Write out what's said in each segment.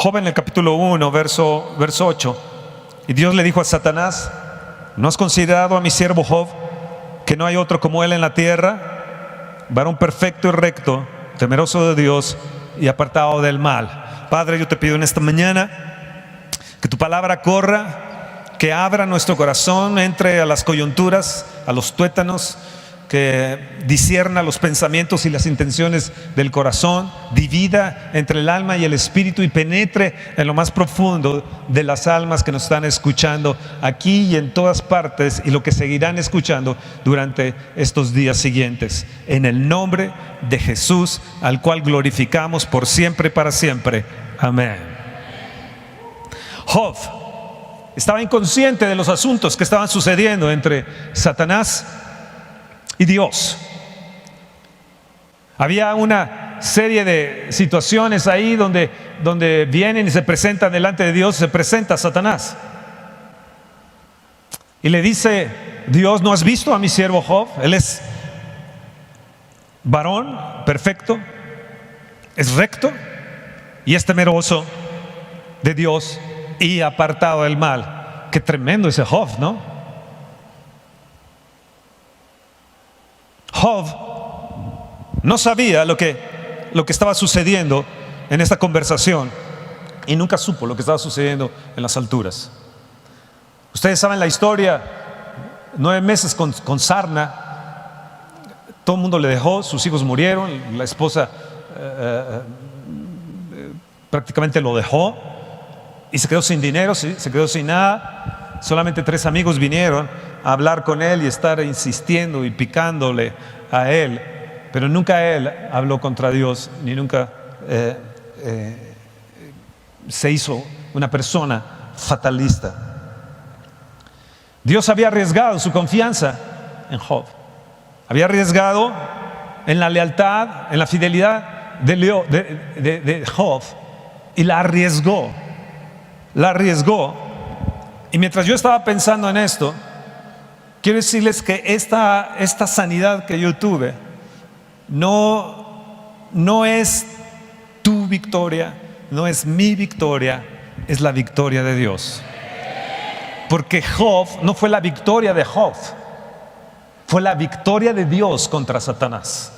Job en el capítulo 1, verso 8. Y Dios le dijo a Satanás: ¿no has considerado a mi siervo Job, que no hay otro como él en la tierra, varón perfecto y recto, temeroso de Dios y apartado del mal? Padre, yo te pido en esta mañana que tu palabra corra, que abra nuestro corazón, entre a las coyunturas, a los tuétanos, que discierna los pensamientos y las intenciones del corazón, divida entre el alma y el espíritu y penetre en lo más profundo de las almas que nos están escuchando aquí y en todas partes, y lo que seguirán escuchando durante estos días siguientes. En el nombre de Jesús, al cual glorificamos por siempre y para siempre. Amén. Job estaba inconsciente de los asuntos que estaban sucediendo entre Satanás y Dios. Había una serie de situaciones ahí donde vienen y se presentan delante de Dios. Se presenta Satanás y le dice Dios: ¿no has visto a mi siervo Job? Él es varón perfecto, es recto y es temeroso de Dios y apartado del mal. Qué tremendo ese Job, ¿no? Job no sabía lo que estaba sucediendo en esta conversación, y nunca supo lo que estaba sucediendo en las alturas. Ustedes saben la historia: 9 meses con sarna, todo el mundo le dejó, sus hijos murieron, la esposa prácticamente lo dejó y se quedó sin dinero, se quedó sin nada. Solamente 3 amigos vinieron a hablar con él y estar insistiendo y picándole a él, pero nunca él habló contra Dios, ni nunca se hizo una persona fatalista. Dios había arriesgado su confianza en Job, había arriesgado en la lealtad, en la fidelidad de Job, y la arriesgó. Y mientras yo estaba pensando en esto, quiero decirles que esta sanidad que yo tuve no es tu victoria, no es mi victoria, es la victoria de Dios. Porque Job no fue la victoria de Job, fue la victoria de Dios contra Satanás.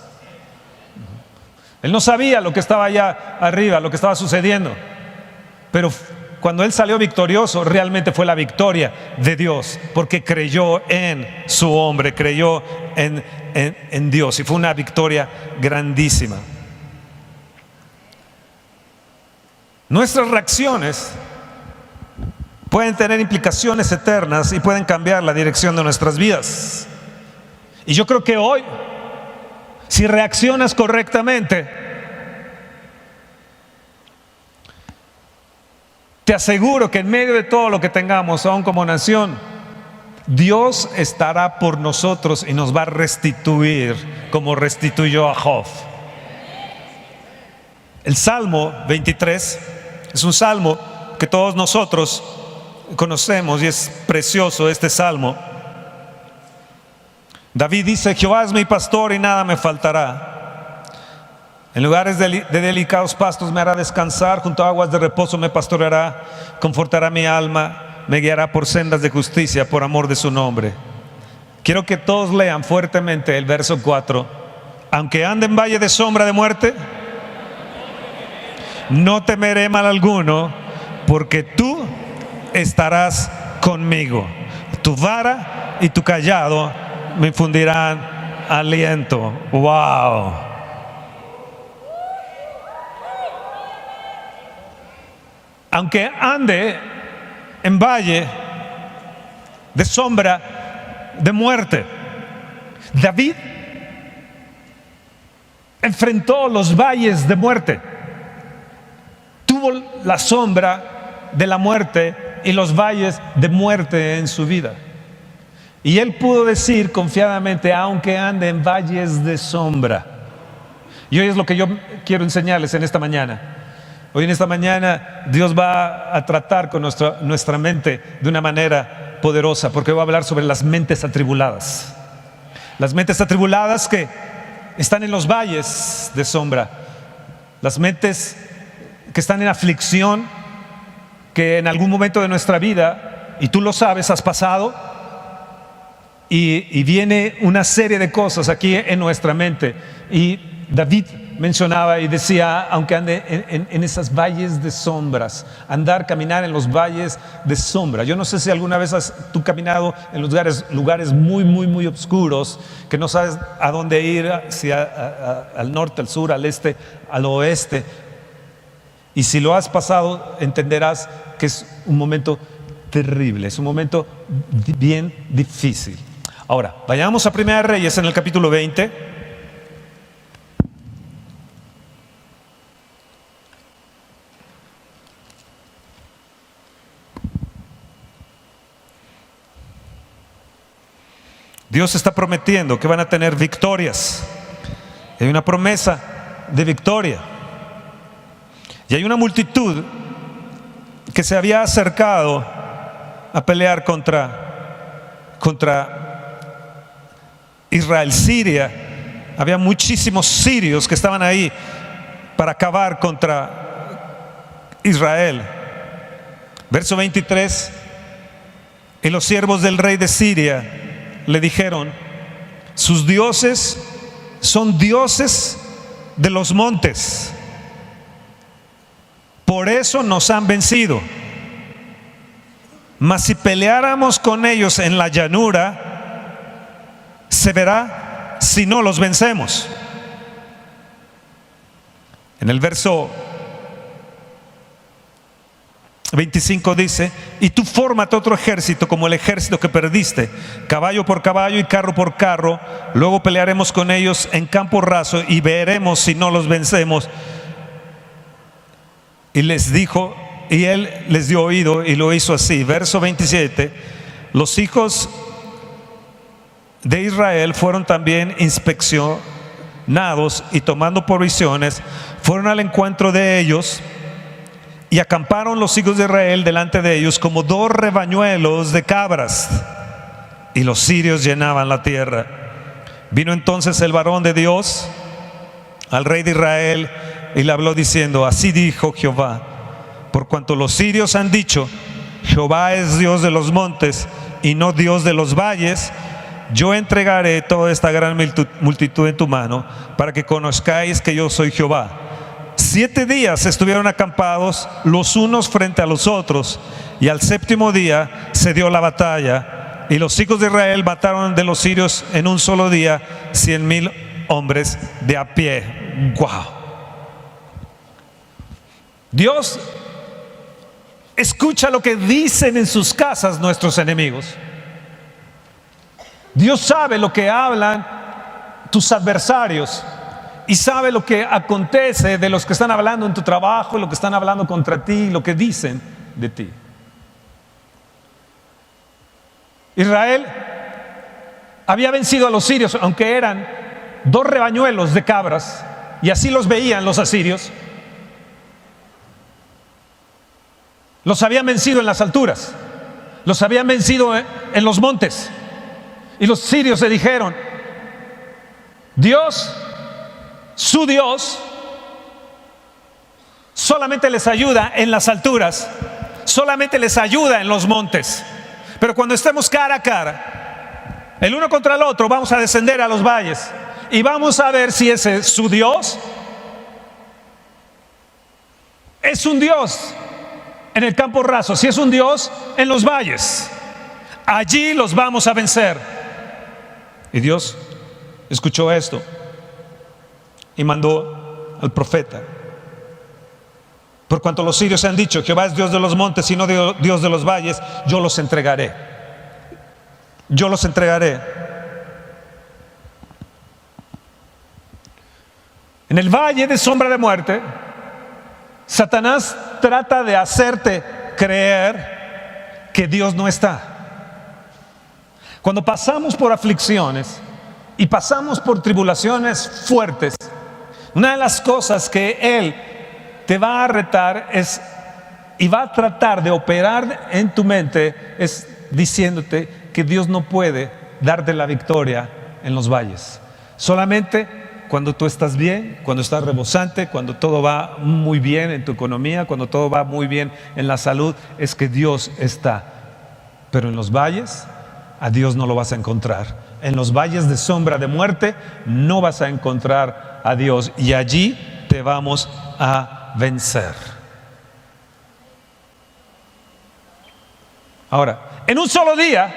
Él no sabía lo que estaba allá arriba, lo que estaba sucediendo, pero cuando él salió victorioso, realmente fue la victoria de Dios, porque creyó en su hombre, creyó en Dios, y fue una victoria grandísima. Nuestras reacciones pueden tener implicaciones eternas y pueden cambiar la dirección de nuestras vidas. Y yo creo que hoy, si reaccionas correctamente, te aseguro que en medio de todo lo que tengamos, aún como nación, Dios estará por nosotros y nos va a restituir como restituyó a Job. El Salmo 23 es un salmo que todos nosotros conocemos, y es precioso este salmo. David dice: Jehová es mi pastor y nada me faltará. En lugares de delicados pastos me hará descansar, junto a aguas de reposo me pastoreará, confortará mi alma, me guiará por sendas de justicia por amor de su nombre. Quiero que todos lean fuertemente el verso 4. Aunque ande en valle de sombra de muerte, no temeré mal alguno, porque tú estarás conmigo. Tu vara y tu cayado me infundirán aliento. ¡Wow! Aunque ande en valle de sombra de muerte. David enfrentó los valles de muerte, tuvo la sombra de la muerte y los valles de muerte en su vida, y él pudo decir confiadamente: aunque ande en valles de sombra. Y hoy es lo que yo quiero enseñarles en esta mañana. Hoy en esta mañana Dios va a tratar con nuestra mente de una manera poderosa, porque va a hablar sobre las mentes atribuladas. Las mentes atribuladas que están en los valles de sombra, las mentes que están en aflicción, que en algún momento de nuestra vida, y tú lo sabes, has pasado, y viene una serie de cosas aquí en nuestra mente. Y David mencionaba y decía, aunque ande en esas valles de sombras, caminar en los valles de sombra. Yo no sé si alguna vez has tú caminado en lugares muy, muy, muy oscuros, que no sabes a dónde ir, si al norte, al sur, al este, al oeste. Y si lo has pasado, entenderás que es un momento terrible, es un momento bien difícil. Ahora, vayamos a Primera de Reyes en el capítulo 20. Dios está prometiendo que van a tener victorias. Hay una promesa de victoria. Y hay una multitud que se había acercado a pelear contra Israel, Siria. Había muchísimos sirios que estaban ahí para acabar contra Israel. Verso 23. Y los siervos del rey de Siria le dijeron: sus dioses son dioses de los montes, por eso nos han vencido. Mas si peleáramos con ellos en la llanura, se verá si no los vencemos. En el verso 25 dice: y tú fórmate otro ejército como el ejército que perdiste, caballo por caballo y carro por carro. Luego pelearemos con ellos en campo raso y veremos si no los vencemos. Y les dijo, y él les dio oído y lo hizo así. Verso 27. Los hijos de Israel fueron también inspeccionados y tomando provisiones fueron al encuentro de ellos. Y acamparon los hijos de Israel delante de ellos como 2 rebañuelos de cabras, y los sirios llenaban la tierra. Vino entonces el varón de Dios al rey de Israel y le habló diciendo: así dijo Jehová, por cuanto los sirios han dicho: Jehová es Dios de los montes y no Dios de los valles, yo entregaré toda esta gran multitud en tu mano, para que conozcáis que yo soy Jehová. 7 días estuvieron acampados los unos frente a los otros, y al 7º día se dio la batalla, y los hijos de Israel mataron de los sirios en un solo día 100,000 hombres de a pie. ¡Wow! Dios escucha lo que dicen en sus casas nuestros enemigos. Dios sabe lo que hablan tus adversarios. Y sabe lo que acontece de los que están hablando en tu trabajo, lo que están hablando contra ti, lo que dicen de ti. Israel había vencido a los sirios, aunque eran 2 rebañuelos de cabras, y así los veían los asirios. Los habían vencido en las alturas, los habían vencido en los montes. Y los sirios se dijeron: Dios, su Dios, solamente les ayuda en las alturas, solamente les ayuda en los montes. Pero cuando estemos cara a cara, el uno contra el otro, vamos a descender a los valles y vamos a ver si ese su Dios es un Dios en el campo raso, si es un Dios en los valles. Allí los vamos a vencer. Y Dios escuchó esto y mandó al profeta: por cuanto los sirios han dicho: Jehová es Dios de los montes y no Dios de los valles, yo los entregaré. Yo los entregaré. En el valle de sombra de muerte, Satanás trata de hacerte creer que Dios no está. Cuando pasamos por aflicciones y pasamos por tribulaciones fuertes, una de las cosas que Él te va a retar y va a tratar de operar en tu mente es diciéndote que Dios no puede darte la victoria en los valles. Solamente cuando tú estás bien, cuando estás rebosante, cuando todo va muy bien en tu economía, cuando todo va muy bien en la salud, es que Dios está. Pero en los valles, a Dios no lo vas a encontrar. En los valles de sombra de muerte, no vas a encontrar a Dios. Y allí te vamos a vencer. Ahora, en un solo día,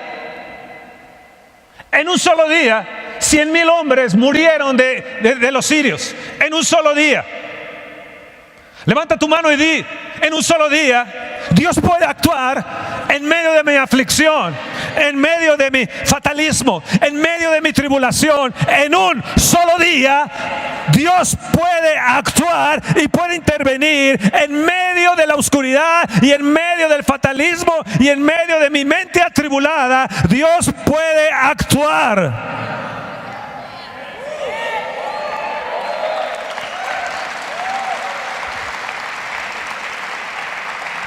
100,000 hombres murieron de los sirios. En un solo día. Levanta tu mano y di: en un solo día, Dios puede actuar en medio de mi aflicción, en medio de mi fatalismo, en medio de mi tribulación. En un solo día, Dios puede actuar y puede intervenir en medio de la oscuridad y en medio del fatalismo y en medio de mi mente atribulada. Dios puede actuar.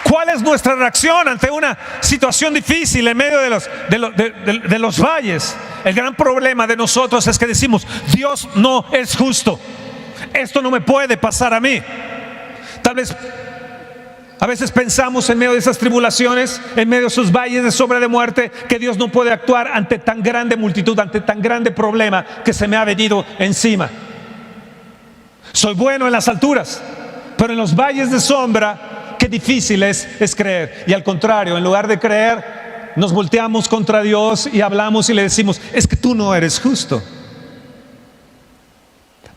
¿Cuál es nuestra reacción ante una situación difícil en medio de los valles? El gran problema de nosotros es que decimos: Dios no es justo. Esto no me puede pasar a mí. Tal vez a veces pensamos en medio de esas tribulaciones, en medio de esos valles de sombra de muerte, que Dios no puede actuar ante tan grande multitud, ante tan grande problema que se me ha venido encima. Soy bueno en las alturas, pero en los valles de sombra, qué difícil es creer. Y al contrario, en lugar de creer, nos volteamos contra Dios y hablamos y le decimos: es que tú no eres justo.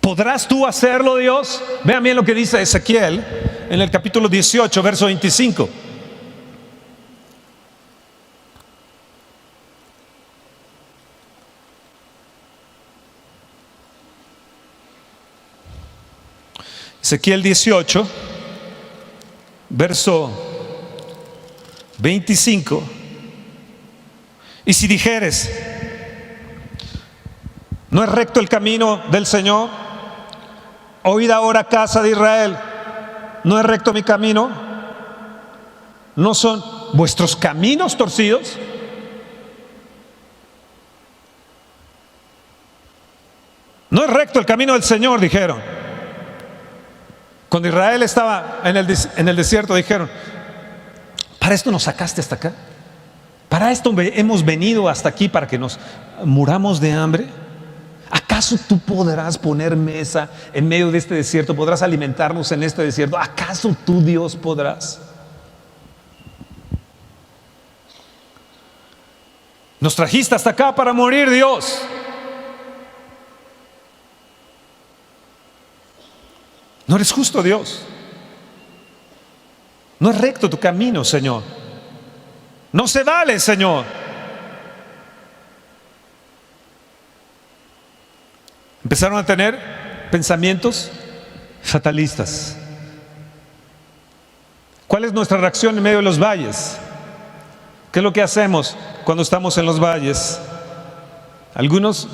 ¿Podrás tú hacerlo, Dios? Vean bien lo que dice Ezequiel en el capítulo 18, verso 25. Ezequiel 18, verso 25. Y si dijeres: ¿no es recto el camino del Señor? Oíd ahora, casa de Israel: ¿no es recto mi camino? ¿No son vuestros caminos torcidos? No es recto el camino del Señor, dijeron. Cuando Israel estaba en el desierto, dijeron: ¿para esto nos sacaste hasta acá? ¿Para esto hemos venido hasta aquí, para que nos muramos de hambre? ¿Acaso tú podrás poner mesa en medio de este desierto? ¿Podrás alimentarnos en este desierto? ¿Acaso tú, Dios, podrás? Nos trajiste hasta acá para morir, Dios. No eres justo, Dios. No es recto tu camino, Señor. No se vale, Señor. Empezaron a tener pensamientos fatalistas. ¿Cuál es nuestra reacción en medio de los valles? ¿Qué es lo que hacemos cuando estamos en los valles? Algunos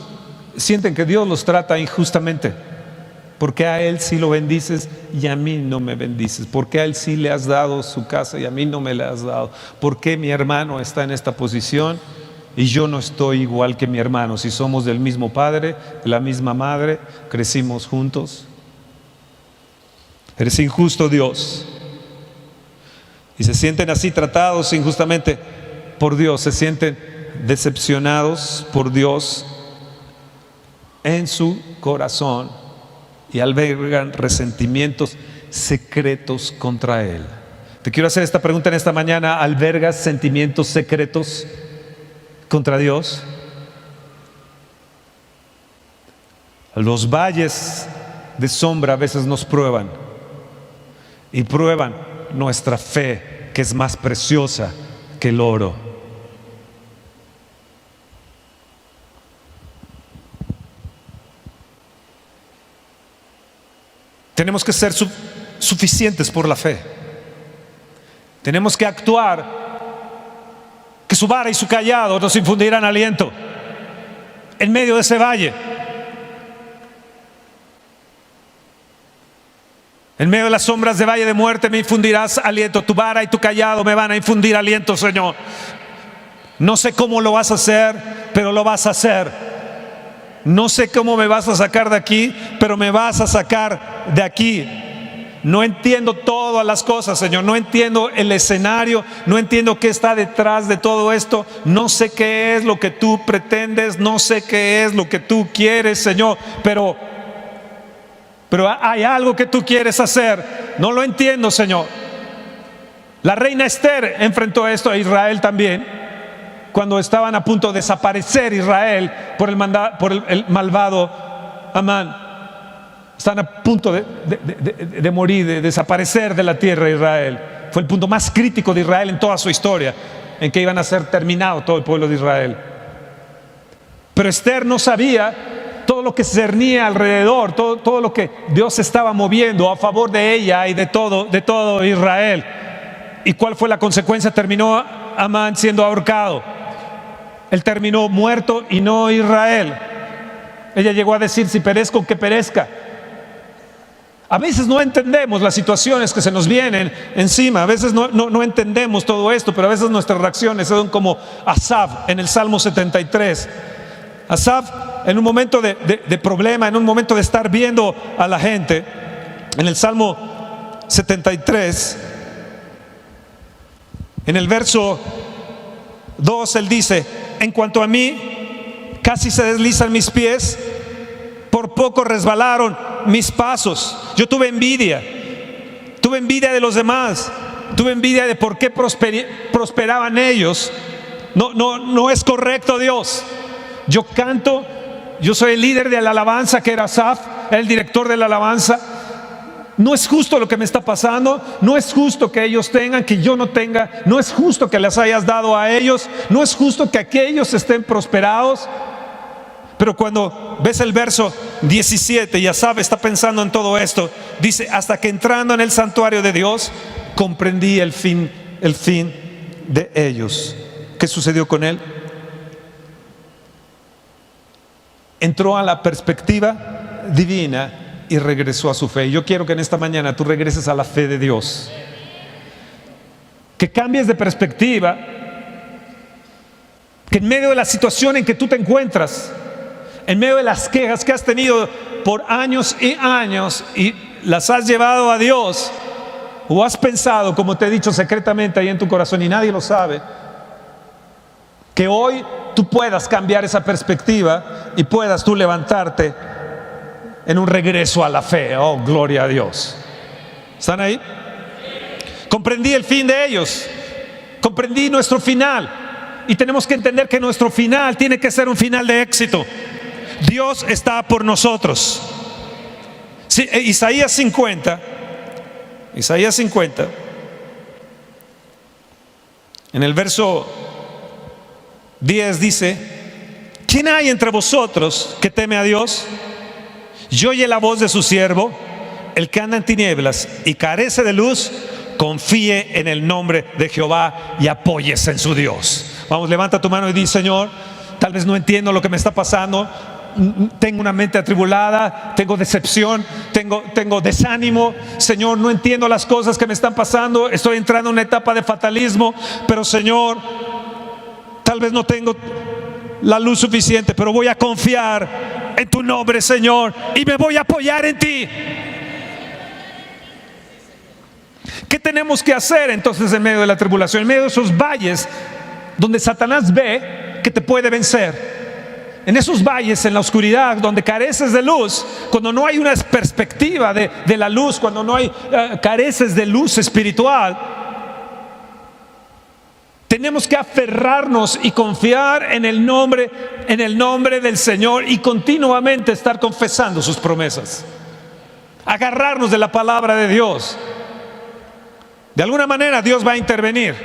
sienten que Dios los trata injustamente. ¿Por qué a él sí lo bendices y a mí no me bendices? ¿Por qué a él sí le has dado su casa y a mí no me la has dado? ¿Por qué mi hermano está en esta posición y yo no estoy igual que mi hermano? Si somos del mismo padre, de la misma madre, crecimos juntos. Eres injusto, Dios. Y se sienten así tratados injustamente por Dios, se sienten decepcionados por Dios en su corazón y albergan resentimientos secretos contra Él. Te quiero hacer esta pregunta en esta mañana: ¿albergas sentimientos secretos contra Dios? Los valles de sombra a veces nos prueban y prueban nuestra fe, que es más preciosa que el oro. Tenemos que ser suficientes por la fe. Tenemos que actuar, que su vara y su cayado nos infundirán aliento en medio de ese valle. En medio de las sombras de valle de muerte me infundirás aliento. Tu vara y tu cayado me van a infundir aliento, Señor. No sé cómo lo vas a hacer, pero lo vas a hacer. No sé cómo me vas a sacar de aquí, pero me vas a sacar de aquí. No entiendo todas las cosas, Señor. No entiendo el escenario. No entiendo qué está detrás de todo esto. No sé qué es lo que tú pretendes. No sé qué es lo que tú quieres, Señor. Pero hay algo que tú quieres hacer. No lo entiendo, Señor. La reina Esther enfrentó esto a Israel también, cuando estaban a punto de desaparecer Israel por el malvado Amán. Están a punto de morir, de desaparecer de la tierra de Israel. Fue el punto más crítico de Israel en toda su historia, en que iban a ser terminado todo el pueblo de Israel. Pero Esther no sabía todo lo que cernía alrededor, todo lo que Dios estaba moviendo a favor de ella y de todo Israel. ¿Y cuál fue la consecuencia? Terminó Amán siendo ahorcado. Él terminó muerto y no Israel. Ella llegó a decir: si perezco, que perezca. A veces no entendemos las situaciones que se nos vienen encima. A veces no entendemos todo esto, pero a veces nuestras reacciones son como Asaf en el Salmo 73. Asaf, en un momento de problema, en un momento de estar viendo a la gente, en el Salmo 73, en el verso 2, él dice: en cuanto a mí, casi se deslizan mis pies, por poco resbalaron mis pasos. Yo tuve envidia de los demás, tuve envidia de por qué prosperaban ellos. No es correcto, Dios. Yo canto, yo soy el líder de la alabanza, que era Asaf, el director de la alabanza. No es justo lo que me está pasando. No es justo que ellos tengan, que yo no tenga. No es justo que les hayas dado a ellos. No es justo que aquellos estén prosperados. Pero cuando ves el verso 17 y Asaf está pensando en todo esto, dice: hasta que entrando en el santuario de Dios, comprendí el fin de ellos. ¿Qué sucedió con él? Entró a la perspectiva divina y regresó a su fe. Yo quiero que en esta mañana tú regreses a la fe de Dios, que cambies de perspectiva, que en medio de la situación en que tú te encuentras, en medio de las quejas que has tenido por años y años y las has llevado a Dios, o has pensado, como te he dicho secretamente ahí en tu corazón y nadie lo sabe, que hoy tú puedas cambiar esa perspectiva y puedas tú levantarte en un regreso a la fe. Oh, gloria a Dios. ¿Están ahí? Comprendí el fin de ellos, comprendí nuestro final, y tenemos que entender que nuestro final tiene que ser un final de éxito. Dios está por nosotros. Sí, Isaías 50, en el verso 10 dice: ¿quién hay entre vosotros que teme a Dios? Y oye la voz de su siervo. El que anda en tinieblas y carece de luz, confíe en el nombre de Jehová y apóyese en su Dios. Vamos, levanta tu mano y di: Señor, tal vez no entiendo lo que me está pasando. Tengo una mente atribulada, tengo decepción, tengo desánimo. Señor, no entiendo las cosas que me están pasando. Estoy entrando en una etapa de fatalismo. Pero Señor, tal vez no tengo la luz suficiente, pero voy a confiar en tu nombre, Señor, y me voy a apoyar en ti. ¿Qué tenemos que hacer entonces en medio de la tribulación, en medio de esos valles donde Satanás ve que te puede vencer? En esos valles, en la oscuridad, donde careces de luz, cuando no hay una perspectiva de la luz, cuando no hay careces de luz espiritual, tenemos que aferrarnos y confiar en el nombre del Señor, y continuamente estar confesando sus promesas, agarrarnos de la palabra de Dios. De alguna manera Dios va a intervenir,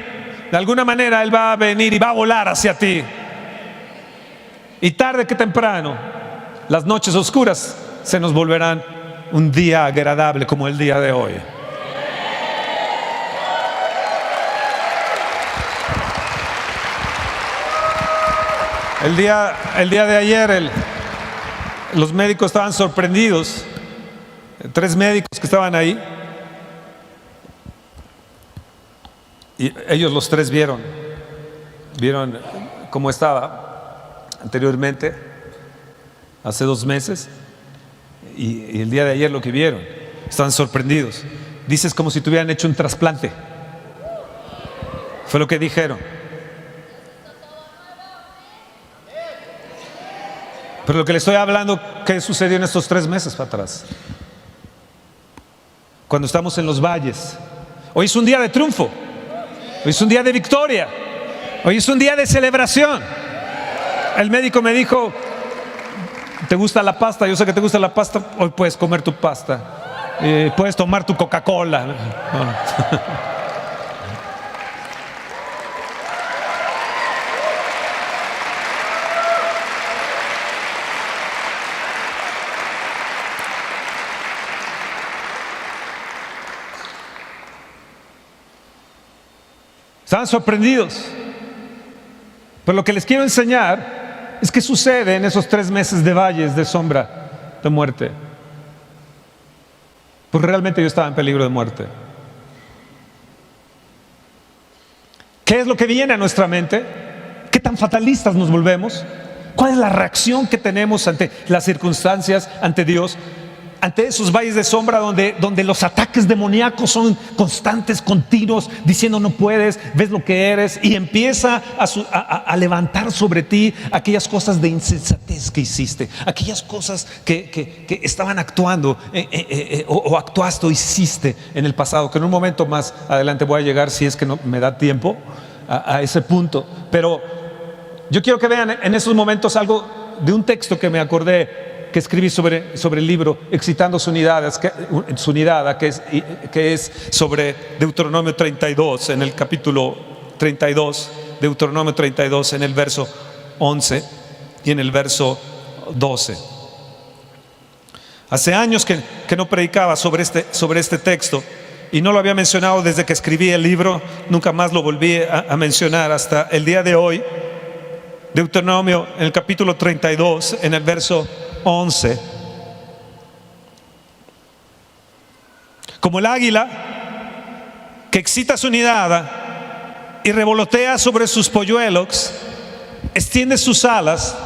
de alguna manera Él va a venir y va a volar hacia ti. Y tarde que temprano, las noches oscuras se nos volverán un día agradable como el día de hoy. El día de ayer los médicos estaban sorprendidos. 3 médicos que estaban ahí, y ellos los 3 vieron cómo estaba anteriormente hace 2 meses, y el día de ayer lo que vieron, estaban sorprendidos. Dices como si te hubieran hecho un trasplante. Fue lo que dijeron. Pero lo que le estoy hablando, ¿qué sucedió en estos 3 meses para atrás? Cuando estamos en los valles. Hoy es un día de triunfo. Hoy es un día de victoria. Hoy es un día de celebración. El médico me dijo, ¿te gusta la pasta? Yo sé que te gusta la pasta. Hoy puedes comer tu pasta. Puedes tomar tu Coca-Cola. Estaban sorprendidos. Pero lo que les quiero enseñar es qué sucede en esos 3 meses de valles de sombra de muerte. Pues realmente yo estaba en peligro de muerte. ¿Qué es lo que viene a nuestra mente? ¿Qué tan fatalistas nos volvemos? ¿Cuál es la reacción que tenemos ante las circunstancias, ante Dios? Ante esos valles de sombra donde los ataques demoníacos son constantes, continuos, diciendo no puedes, ves lo que eres, y empieza a levantar sobre ti aquellas cosas de insensatez que hiciste, aquellas cosas que estaban actuando o actuaste o hiciste en el pasado, que en un momento más adelante voy a llegar, si es que no me da tiempo, a ese punto. Pero yo quiero que vean en esos momentos algo de un texto que me acordé, que escribí sobre el libro Excitando su mirada, que es sobre Deuteronomio 32, en el capítulo 32, Deuteronomio 32, en el verso 11 y en el verso 12. Hace años que no predicaba sobre este texto, y no lo había mencionado desde que escribí el libro. Nunca más lo volví a mencionar hasta el día de hoy. Deuteronomio, en el capítulo 32, en el verso 11. Como el águila que excita su nidada y revolotea sobre sus polluelos, extiende sus alas,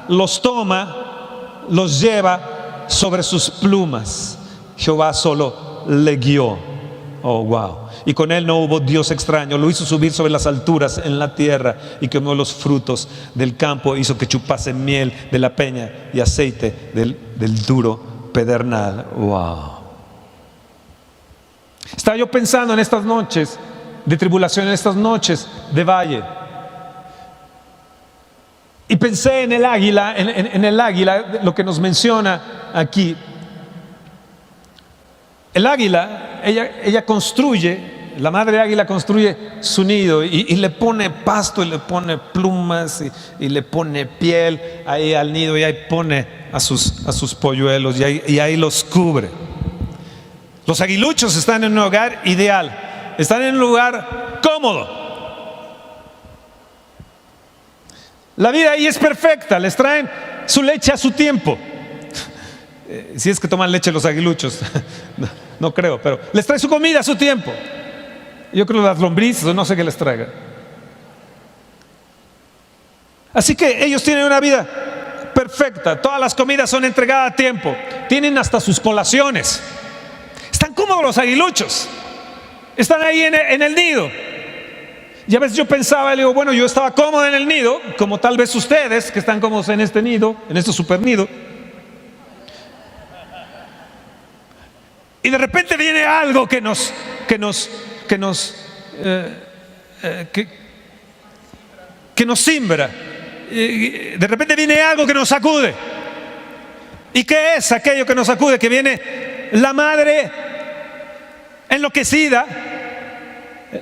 los toma, los lleva sobre sus plumas. Jehová solo le guió. Oh, wow. Y con él no hubo Dios extraño. Lo hizo subir sobre las alturas en la tierra y comió los frutos del campo. Hizo que chupase miel de la peña y aceite del duro pedernal. Wow. Estaba yo pensando en estas noches de tribulación, en estas noches de valle, y pensé en el águila, en el águila, lo que nos menciona aquí. El águila, ella construye, la madre águila construye su nido y le pone pasto y le pone plumas y le pone piel ahí al nido, y ahí pone a sus polluelos y ahí los cubre. Los aguiluchos están en un hogar ideal, están en un lugar cómodo. La vida ahí es perfecta, les traen su leche a su tiempo. Si es que toman leche los aguiluchos, no creo, pero les trae su comida a su tiempo. Yo creo las lombrices o no sé qué les traiga. Así que ellos tienen una vida perfecta, todas las comidas son entregadas a tiempo, tienen hasta sus colaciones. Están cómodos los aguiluchos, están ahí en el nido. Y a veces yo pensaba, le digo, bueno, yo estaba cómodo en el nido, como tal vez ustedes que están cómodos en este nido, en este super nido. Y de repente viene algo que nos simbra. De repente viene algo que nos sacude. ¿Y qué es aquello que nos sacude? Que viene la madre enloquecida,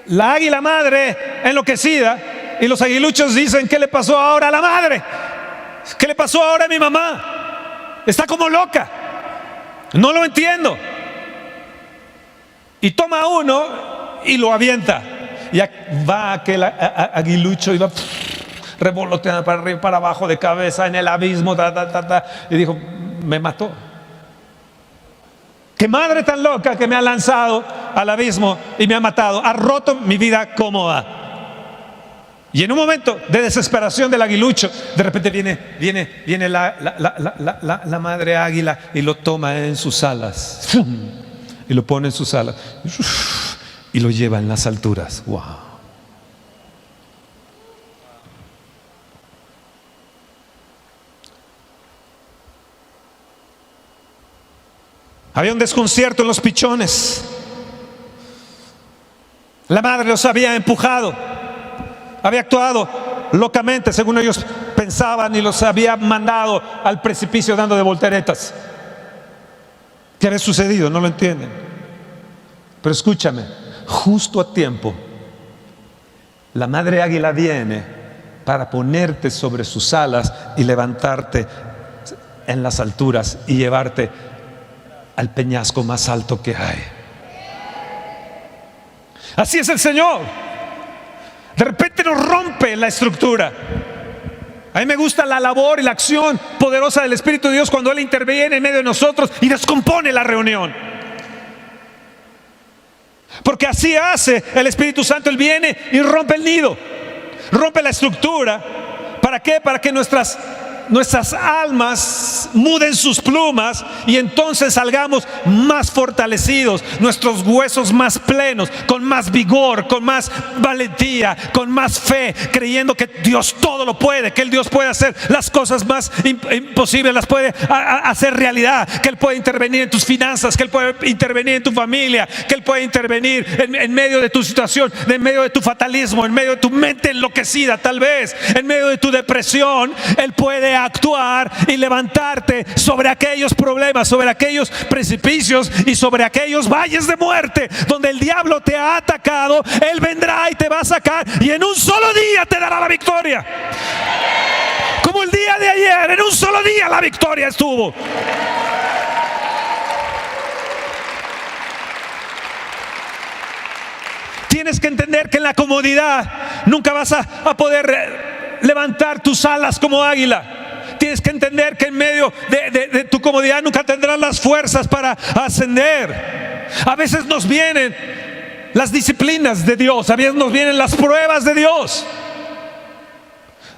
la águila madre enloquecida, y los aguiluchos dicen: ¿qué le pasó ahora a la madre? ¿Qué le pasó ahora a mi mamá? Está como loca, no lo entiendo. Y toma uno y lo avienta. Y va aquel aguilucho y va revoloteando para arriba, para abajo, de cabeza, en el abismo, y dijo: me mató. Qué madre tan loca que me ha lanzado al abismo y me ha matado, ha roto mi vida cómoda. Y en un momento de desesperación del aguilucho, de repente viene la madre águila y lo toma en sus alas. Y lo pone en sus alas. Y lo lleva en las alturas. ¡Wow! Había un desconcierto en los pichones. La madre los había empujado, había actuado locamente según ellos pensaban y los había mandado al precipicio dando de volteretas. ¿Qué había sucedido? No lo entienden. Pero escúchame, justo a tiempo, la madre águila viene para ponerte sobre sus alas y levantarte en las alturas y llevarte al peñasco más alto que hay. Así es el Señor. De repente nos rompe la estructura. A mí me gusta la labor y la acción poderosa del Espíritu de Dios cuando Él interviene en medio de nosotros y descompone la reunión. Porque así hace el Espíritu Santo. Él viene y rompe el nido, rompe la estructura. ¿Para qué? Para que nuestras almas muden sus plumas y entonces salgamos más fortalecidos, nuestros huesos más plenos, con más vigor, con más valentía, con más fe, creyendo que Dios todo lo puede, que el Dios puede hacer las cosas más imposibles, las puede hacer realidad, que Él puede intervenir en tus finanzas, que Él puede intervenir en tu familia, que Él puede intervenir en medio de tu situación, en medio de tu fatalismo, en medio de tu mente enloquecida, tal vez en medio de tu depresión. Él puede actuar y levantarte sobre aquellos problemas, sobre aquellos precipicios y sobre aquellos valles de muerte donde el diablo te ha atacado. Él vendrá y te va a sacar y en un solo día te dará la victoria. Como el día de ayer, en un solo día la victoria estuvo. Tienes que entender que en la comodidad nunca vas a poder levantar tus alas como águila. Tienes que entender que en medio de tu comodidad nunca tendrás las fuerzas para ascender. A veces nos vienen las disciplinas de Dios, a veces nos vienen las pruebas de Dios.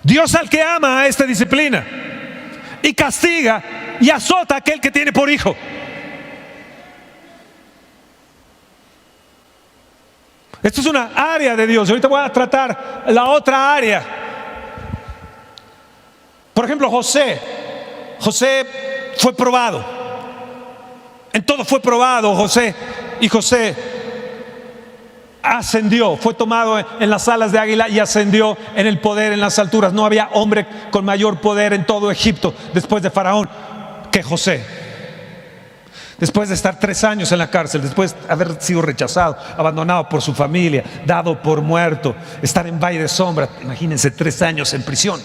Dios al que ama a esta disciplina y castiga y azota a aquel que tiene por hijo. Esto es una área de Dios. Ahorita voy a tratar la otra área. Por ejemplo, José fue probado. En todo fue probado José. Y José ascendió, fue tomado en las alas de águila y ascendió en el poder en las alturas. No había hombre con mayor poder en todo Egipto después de Faraón que José. Después de estar 3 años en la cárcel, después de haber sido rechazado, abandonado por su familia, dado por muerto, estar en valle de sombra, imagínense 3 años en prisión.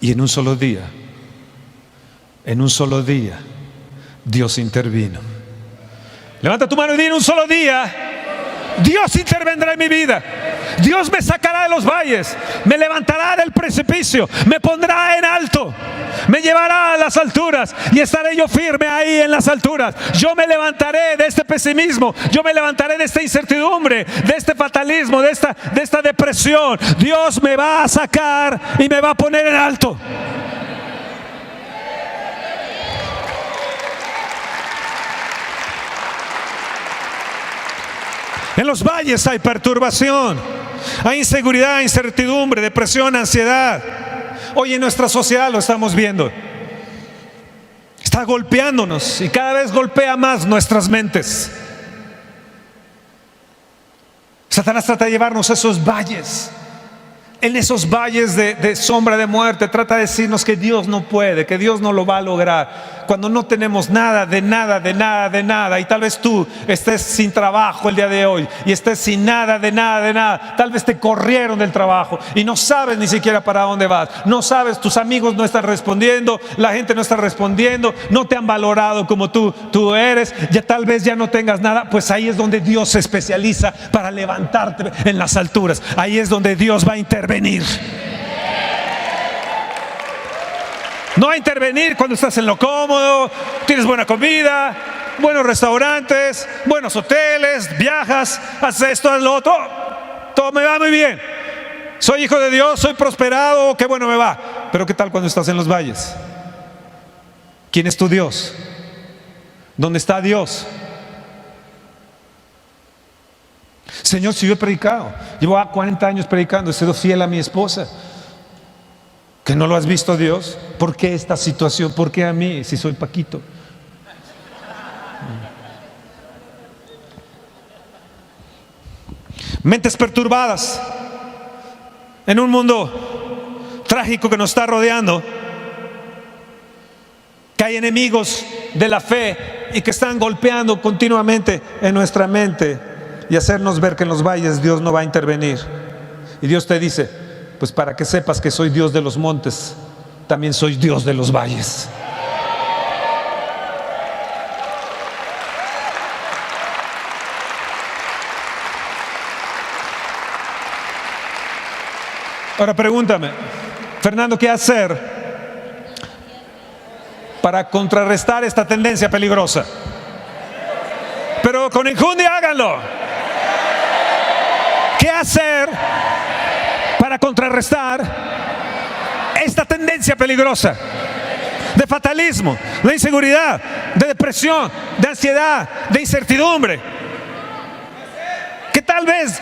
Y en un solo día, Dios intervino. Levanta tu mano y di: en un solo día, Dios intervendrá en mi vida. Dios me sacará de los valles, me levantará del precipicio, me pondrá en alto, me llevará a las alturas y estaré yo firme ahí en las alturas. Yo me levantaré de este pesimismo, yo me levantaré de esta incertidumbre, de este fatalismo, de esta depresión. Dios me va a sacar y me va a poner en alto. En los valles hay perturbación, hay inseguridad, incertidumbre, depresión, ansiedad. Hoy en nuestra sociedad lo estamos viendo. Está golpeándonos y cada vez golpea más nuestras mentes. Satanás trata de llevarnos a esos valles. En esos valles de sombra de muerte trata de decirnos que Dios no puede, que Dios no lo va a lograr. Cuando no tenemos nada, de nada, y tal vez tú estés sin trabajo el día de hoy y estés sin nada, de nada, tal vez te corrieron del trabajo y no sabes ni siquiera para dónde vas, no sabes, tus amigos no están respondiendo, la gente no está respondiendo, no te han valorado como tú eres, ya tal vez ya no tengas nada. Pues ahí es donde Dios se especializa para levantarte en las alturas. Ahí es donde Dios va a intervenir. No va a intervenir cuando estás en lo cómodo, tienes buena comida, buenos restaurantes, buenos hoteles, viajas, haces esto, haces lo otro. Todo me va muy bien. Soy hijo de Dios, soy prosperado, qué bueno me va. Pero ¿qué tal cuando estás en los valles? ¿Quién es tu Dios? ¿Dónde está Dios? Señor, si yo he predicado, llevo 40 años predicando, he sido fiel a mi esposa. ¿Que no lo has visto, Dios? ¿Por qué esta situación? ¿Por qué a mí, si soy Paquito? Mentes perturbadas en un mundo trágico que nos está rodeando, que hay enemigos de la fe y que están golpeando continuamente en nuestra mente y hacernos ver que en los valles Dios no va a intervenir. Y Dios te dice, pues para que sepas que soy Dios de los montes, también soy Dios de los valles. Ahora pregúntame, Fernando, ¿qué hacer para contrarrestar esta tendencia peligrosa? Pero con enjundia háganlo. ¿Qué hacer para contrarrestar esta tendencia peligrosa de fatalismo, de inseguridad, de depresión, de ansiedad, de incertidumbre? Que tal vez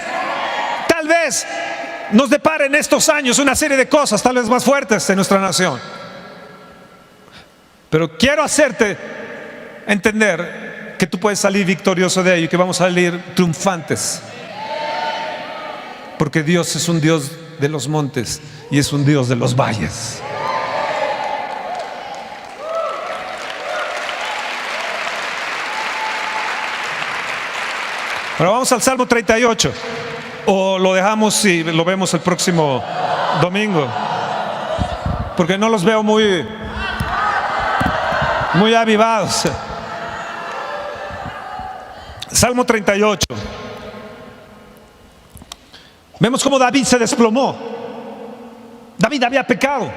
nos depara en estos años una serie de cosas tal vez más fuertes en nuestra nación. Pero quiero hacerte entender que tú puedes salir victorioso de ello y que vamos a salir triunfantes. Porque Dios es un Dios de los montes y es un Dios de los valles. Ahora vamos al Salmo 38. O lo dejamos y lo vemos el próximo domingo, porque no los veo muy avivados. Salmo 38. Vemos cómo David se desplomó. David había pecado.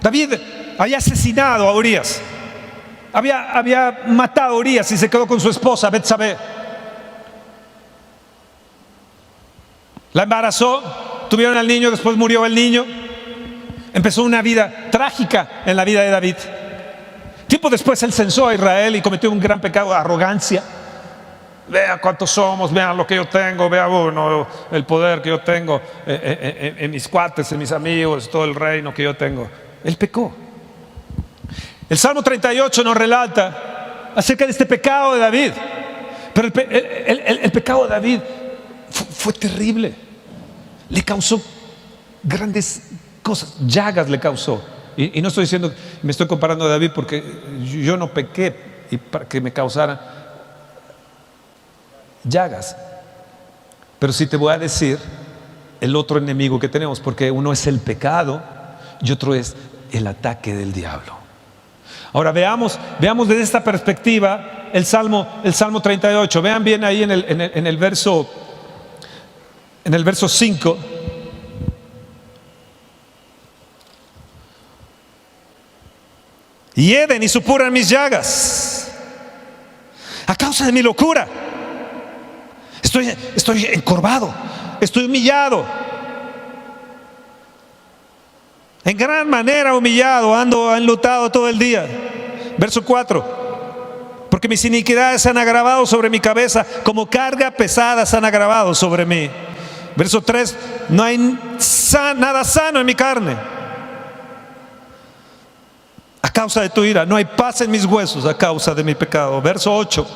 David había asesinado a Urías. Había matado a Urías y se quedó con su esposa Betsabé. La embarazó, tuvieron al niño, después murió el niño. Empezó una vida trágica en la vida de David. Tiempo después él censó a Israel y cometió un gran pecado de arrogancia. Vea cuántos somos, vean lo que yo tengo, vea el poder que yo tengo en mis cuates, en mis amigos, todo el reino que yo tengo. Él pecó. El Salmo 38 nos relata acerca de este pecado de David. Pero el pecado de David fue terrible. Le causó grandes cosas, llagas le causó. Y no estoy diciendo, me estoy comparando a David porque yo no pequé y para que me causara llagas. Pero sí te voy a decir el otro enemigo que tenemos, porque uno es el pecado y otro es el ataque del diablo. Ahora veamos desde esta perspectiva el Salmo 38. Vean bien ahí en el verso 5. Hieden y supuran mis llagas a causa de mi locura. Estoy encorvado, estoy humillado, en gran manera humillado, ando enlutado todo el día. Verso 4. Porque mis iniquidades se han agravado sobre mi cabeza, como carga pesada se han agravado sobre mí. Verso 3. No hay nada sano en mi carne. A causa de tu ira, no hay paz en mis huesos a causa de mi pecado. Verso 8.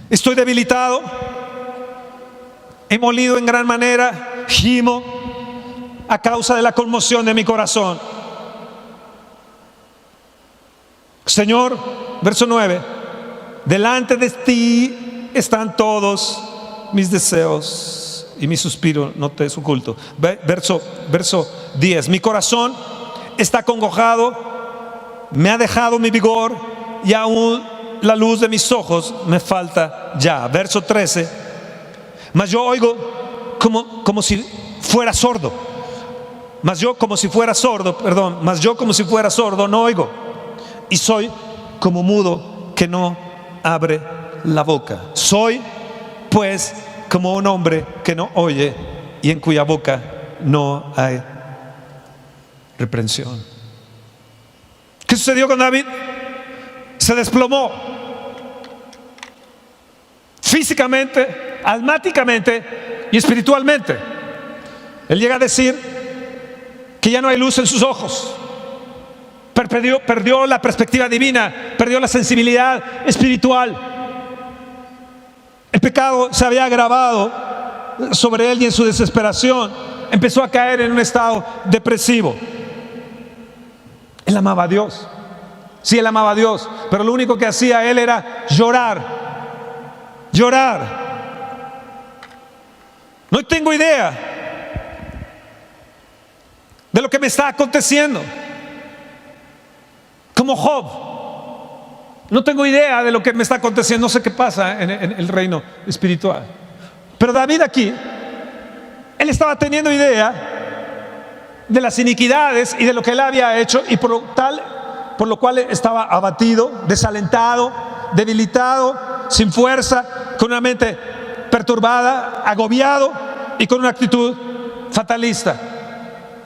Estoy debilitado, he molido en gran manera, gimo a causa de la conmoción de mi corazón. Señor, verso 9, delante de ti están todos mis deseos y mi suspiro no te es oculto. Verso 10, mi corazón está acongojado, me ha dejado mi vigor y aún la luz de mis ojos me falta ya. Verso 13, mas yo oigo como si fuera sordo. Mas yo como si fuera sordo no oigo. Y soy como mudo que no abre la boca. Soy, pues, como un hombre que no oye y en cuya boca no hay reprensión. ¿Qué sucedió con David? Se desplomó físicamente, almáticamente y espiritualmente. Él llega a decir que ya no hay luz en sus ojos. Perdió la perspectiva divina, perdió la sensibilidad espiritual. El pecado se había agravado sobre él y en su desesperación empezó a caer en un estado depresivo. Él amaba a Dios. Sí, él amaba a Dios, pero lo único que hacía él era llorar. No tengo idea de lo que me está aconteciendo. Como Job, no tengo idea de lo que me está aconteciendo, no sé qué pasa en el reino espiritual. Pero David aquí, él estaba teniendo idea de las iniquidades y de lo que él había hecho, y por lo cual estaba abatido, desalentado, debilitado, sin fuerza, con una mente perturbada, agobiado y con una actitud fatalista.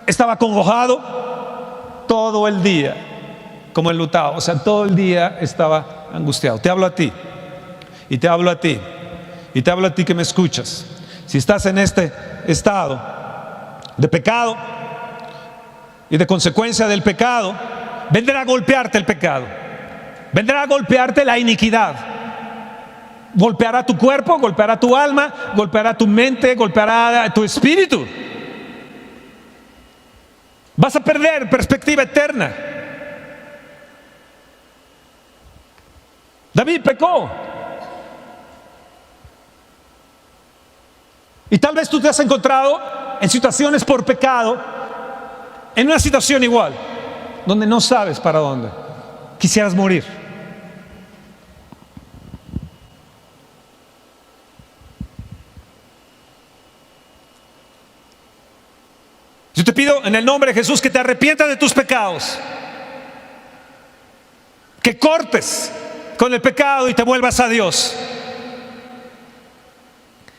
Estaba acongojado todo el día, como enlutado, o sea, todo el día estaba angustiado. Te hablo a ti, y te hablo a ti, y te hablo a ti que me escuchas. Si estás en este estado de pecado y de consecuencia del pecado, vendrá a golpearte el pecado, vendrá a golpearte la iniquidad, golpeará tu cuerpo, golpeará tu alma, golpeará tu mente, golpeará tu espíritu. Vas a perder perspectiva eterna. David pecó. Y tal vez tú te has encontrado en situaciones por pecado, en una situación igual, donde no sabes para dónde. Quisieras morir. Yo te pido en el nombre de Jesús que te arrepientas de tus pecados, que cortes con el pecado y te vuelvas a Dios,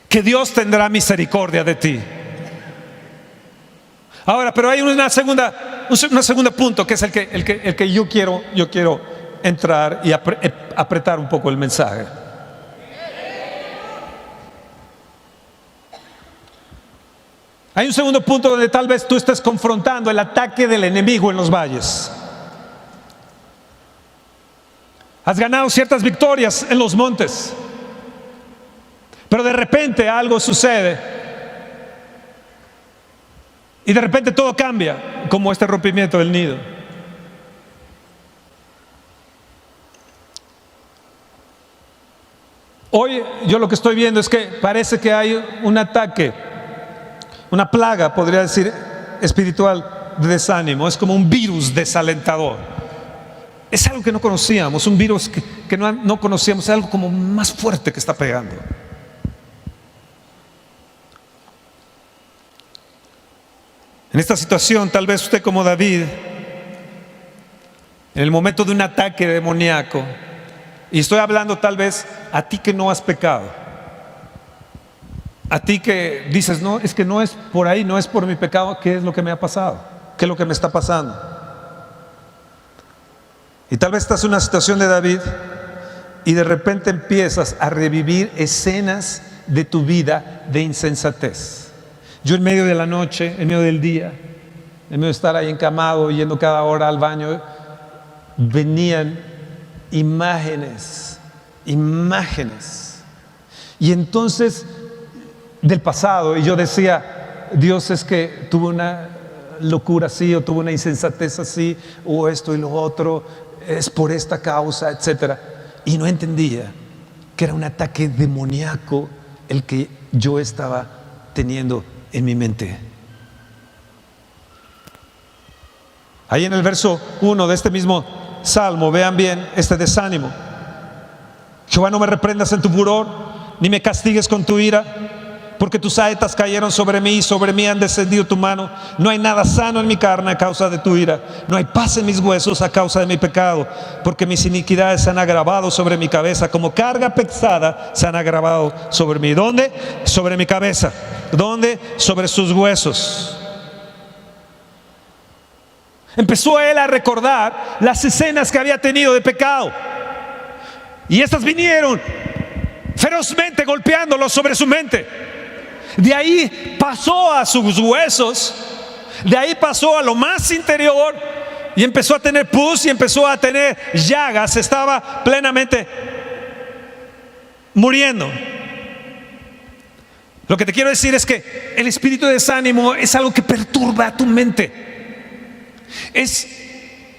que Dios tendrá misericordia de ti. Ahora, pero hay un segundo punto que es el que yo quiero entrar y apretar un poco el mensaje. Hay un segundo punto donde tal vez tú estés confrontando el ataque del enemigo en los valles. Has ganado ciertas victorias en los montes, pero de repente algo sucede y de repente todo cambia, como este rompimiento del nido. Hoy yo lo que estoy viendo es que parece que hay un ataque, una plaga, podría decir, espiritual de desánimo. Es como un virus desalentador. Es algo que no conocíamos, un virus que no conocíamos, es algo como más fuerte que está pegando. En esta situación, tal vez usted como David, en el momento de un ataque demoníaco, y estoy hablando tal vez a ti que no has pecado, a ti que dices, no, es que no es por ahí, no es por mi pecado, ¿qué es lo que me ha pasado? ¿Qué es lo que me está pasando? Y tal vez estás en una situación de David y de repente empiezas a revivir escenas de tu vida de insensatez. Yo en medio de la noche, en medio del día, en medio de estar ahí encamado, yendo cada hora al baño, venían imágenes. Y entonces, del pasado, y yo decía, Dios, es que tuve una locura así, o tuve una insensatez así, o esto y lo otro, es por esta causa, etcétera. Y no entendía que era un ataque demoníaco el que yo estaba teniendo en mi mente. Ahí en el verso 1 de este mismo salmo, vean bien este desánimo. Jehová, no me reprendas en tu furor, ni me castigues con tu ira, porque tus saetas cayeron sobre mí y sobre mí han descendido tu mano. No hay nada sano en mi carne a causa de tu ira. No hay paz en mis huesos a causa de mi pecado, porque mis iniquidades se han agravado sobre mi cabeza, como carga pesada se han agravado sobre mí. ¿Dónde? Sobre mi cabeza. ¿Dónde? Sobre sus huesos. Empezó él a recordar las escenas que había tenido de pecado, y estas vinieron ferozmente golpeándolo sobre su mente. De ahí pasó a sus huesos, de ahí pasó a lo más interior y empezó a tener pus y empezó a tener llagas. Estaba plenamente muriendo. Lo que te quiero decir es que el espíritu de desánimo es algo que perturba tu mente. Es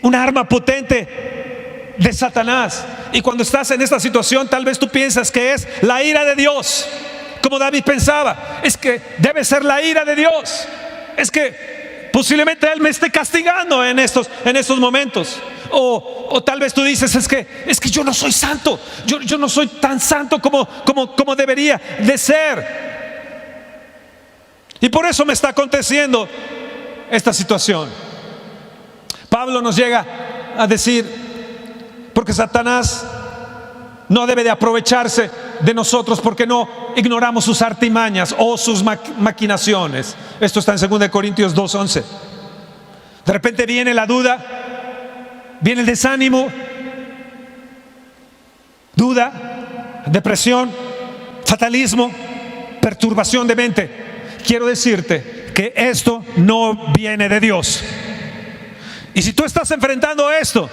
un arma potente de Satanás. Y cuando estás en esta situación, tal vez tú piensas que es la ira de Dios, como David pensaba. Es que debe ser la ira de Dios. Es que posiblemente Él me esté castigando en estos momentos. O tal vez tú dices, es que yo no soy santo. Yo no soy tan santo como debería de ser. Y por eso me está aconteciendo esta situación. Pablo nos llega a decir, porque Satanás no debe de aprovecharse de nosotros, porque no ignoramos sus artimañas o sus maquinaciones. Esto está en 2 Corintios 2:11. De repente viene la duda, viene el desánimo, duda, depresión, fatalismo, perturbación de mente. Quiero decirte que esto no viene de Dios. Y si tú estás enfrentando esto,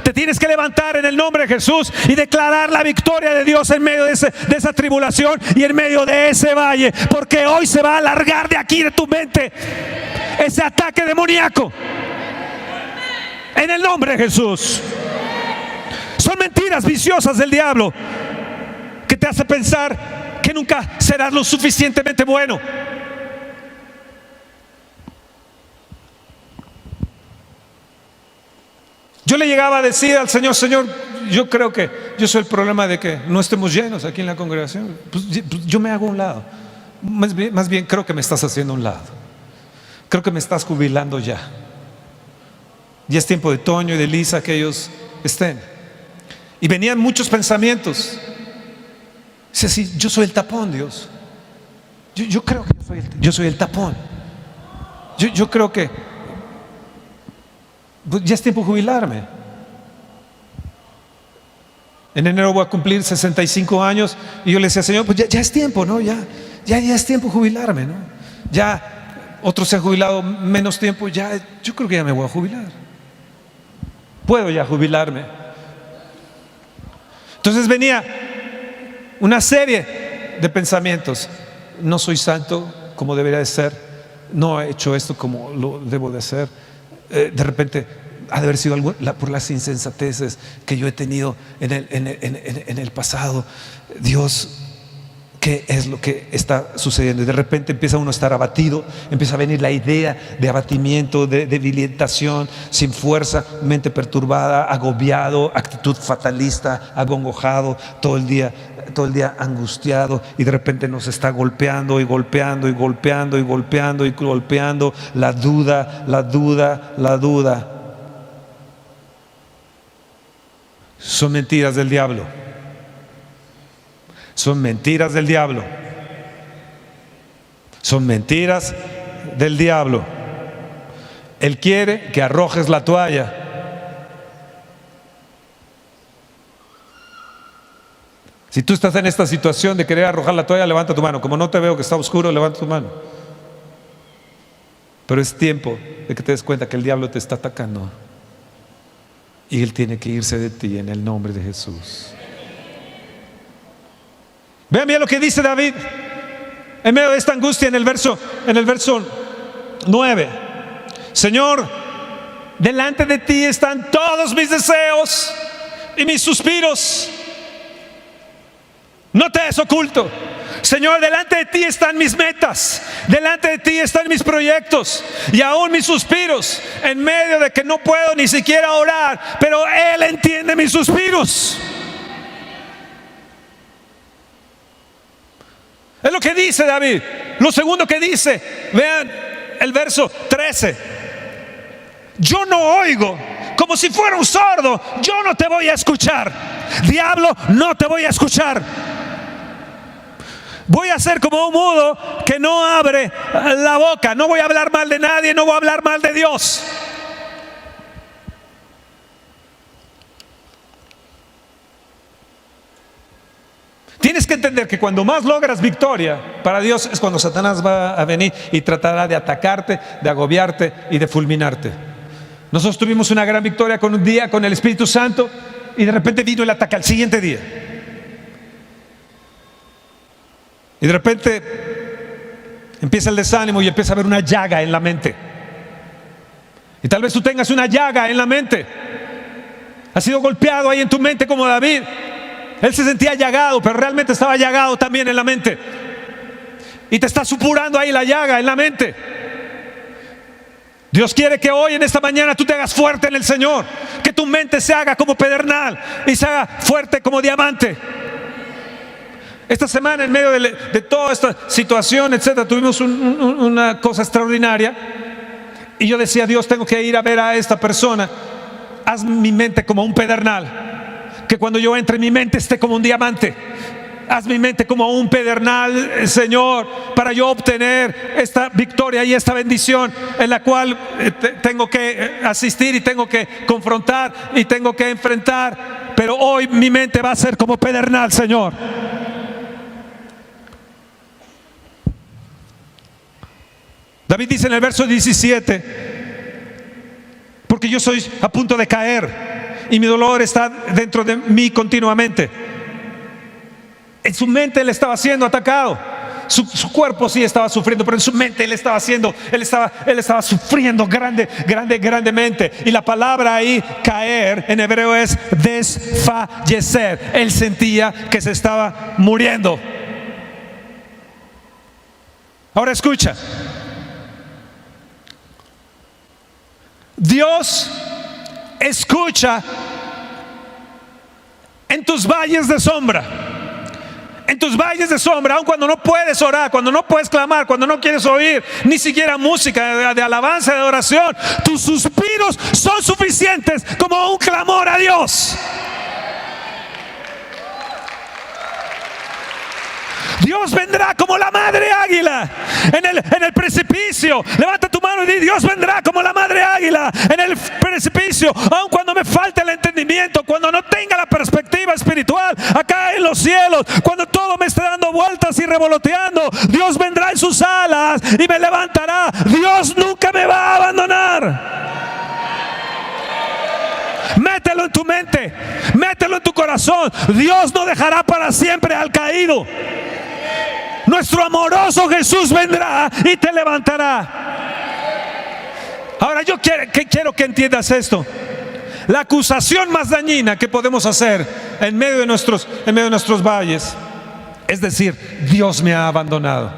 te tienes que levantar en el nombre de Jesús y declarar la victoria de Dios en medio de esa tribulación y en medio de ese valle, porque hoy se va a alargar de aquí, de tu mente, ese ataque demoníaco en el nombre de Jesús. Son mentiras viciosas del diablo que te hace pensar que nunca serás lo suficientemente bueno. Yo le llegaba a decir al Señor, Señor, yo creo que yo soy el problema de que no estemos llenos aquí en la congregación. Pues yo me hago a un lado. Más bien creo que me estás haciendo a un lado. Creo que me estás jubilando ya. Ya es tiempo de Toño y de Lisa que ellos estén. Y venían muchos pensamientos. Dice así, yo soy el tapón, Dios. Yo creo que yo soy el tapón. Yo creo que ya es tiempo de jubilarme. En enero voy a cumplir 65 años y yo le decía, Señor, pues ya es tiempo, ¿no? Ya es tiempo de jubilarme, ¿no? Ya otros se han jubilado menos tiempo, yo creo que ya me voy a jubilar. Puedo ya jubilarme. Entonces venía una serie de pensamientos. No soy santo como debería de ser. No he hecho esto como lo debo de hacer. De repente ha de haber sido algo por las insensateces que yo he tenido en el pasado. Dios, ¿qué es lo que está sucediendo? Y de repente empieza uno a estar abatido, empieza a venir la idea de abatimiento, de debilitación, sin fuerza, mente perturbada, agobiado, actitud fatalista, agongojado, todo el día angustiado, y de repente nos está golpeando y golpeando y golpeando y golpeando y golpeando la duda. Son mentiras del diablo. Son mentiras del diablo. Son mentiras del diablo. Él quiere que arrojes la toalla. Si tú estás en esta situación de querer arrojar la toalla, levanta tu mano. Como no te veo que está oscuro, levanta tu mano. Pero es tiempo de que te des cuenta que el diablo te está atacando y él tiene que irse de ti en el nombre de Jesús. Vean bien lo que dice David en medio de esta angustia en el verso 9. Señor, delante de ti están todos mis deseos y mis suspiros. No te es oculto. Señor, delante de ti están mis metas, delante de ti están mis proyectos y aún mis suspiros, en medio de que no puedo ni siquiera orar, pero Él entiende mis suspiros. Es lo que dice David. Lo segundo que dice, vean el verso 13. Yo no oigo, como si fuera un sordo. Yo no te voy a escuchar. Diablo, no te voy a escuchar. Voy a ser como un mudo que no abre la boca. No voy a hablar mal de nadie, no voy a hablar mal de Dios. Tienes que entender que cuando más logras victoria para Dios es cuando Satanás va a venir y tratará de atacarte, de agobiarte y de fulminarte. Nosotros tuvimos una gran victoria con un día con el Espíritu Santo y de repente vino el ataque al siguiente día. Y de repente empieza el desánimo y empieza a haber una llaga en la mente. Y tal vez tú tengas una llaga en la mente. Has sido golpeado ahí en tu mente como David. Él se sentía llagado, pero realmente estaba llagado también en la mente. Y te está supurando ahí la llaga en la mente. Dios quiere que hoy en esta mañana tú te hagas fuerte en el Señor. Que tu mente se haga como pedernal y se haga fuerte como diamante. Esta semana, en medio de toda esta situación, etcétera, tuvimos una cosa extraordinaria. Y yo decía, Dios, tengo que ir a ver a esta persona. Haz mi mente como un pedernal. Que cuando yo entre, mi mente esté como un diamante. Haz mi mente como un pedernal, Señor, para yo obtener esta victoria y esta bendición en la cual tengo que asistir y tengo que confrontar y tengo que enfrentar. Pero hoy mi mente va a ser como pedernal, Señor. David dice en el verso 17: porque yo soy a punto de caer y mi dolor está dentro de mí continuamente. En su mente él estaba siendo atacado. Su cuerpo sí estaba sufriendo, pero en su mente él estaba sufriendo grandemente. Y la palabra ahí, caer, en hebreo es desfallecer. Él sentía que se estaba muriendo. Ahora escucha. Dios escucha en tus valles de sombra. En tus valles de sombra, aun cuando no puedes orar, cuando no puedes clamar, cuando no quieres oír ni siquiera música de alabanza, de oración, tus suspiros son suficientes como un clamor a Dios. Dios vendrá como la madre águila en el precipicio. Levanta tu mano y di: Dios vendrá como la madre águila en el precipicio. Aun cuando me falte el entendimiento, cuando no tenga la perspectiva espiritual acá en los cielos, cuando todo me esté dando vueltas y revoloteando, Dios vendrá en sus alas y me levantará. Dios nunca me va a abandonar. Mételo en tu mente, mételo en tu corazón. Dios no dejará para siempre al caído. Nuestro amoroso Jesús vendrá y te levantará. Ahora yo quiero que entiendas esto. La acusación más dañina que podemos hacer en medio de nuestros valles es decir: Dios me ha abandonado.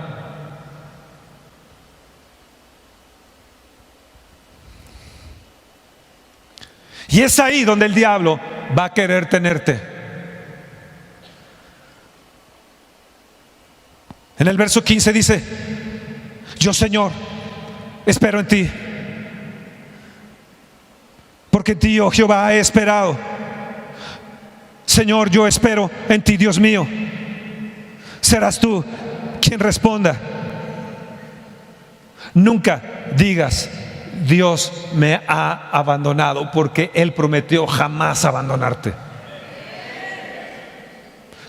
Y es ahí donde el diablo va a querer tenerte. En el verso 15 dice: yo, Señor, espero en ti, porque en ti, oh Jehová, he esperado. Señor, yo espero en ti, Dios mío. Serás tú quien responda. Nunca digas: Dios me ha abandonado, porque Él prometió jamás abandonarte.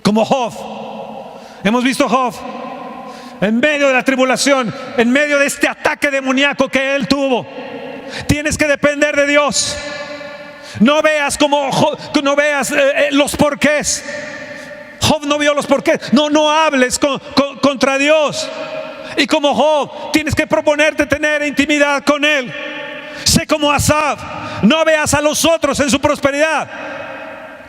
Como Job. Hemos visto Job en medio de la tribulación, en medio de este ataque demoníaco que él tuvo. Tienes que depender de Dios. No veas los porqués. Job no vio los porqués. No hables contra Dios. Y como Job, tienes que proponerte tener intimidad con Él. Sé como Asaf. No veas a los otros en su prosperidad.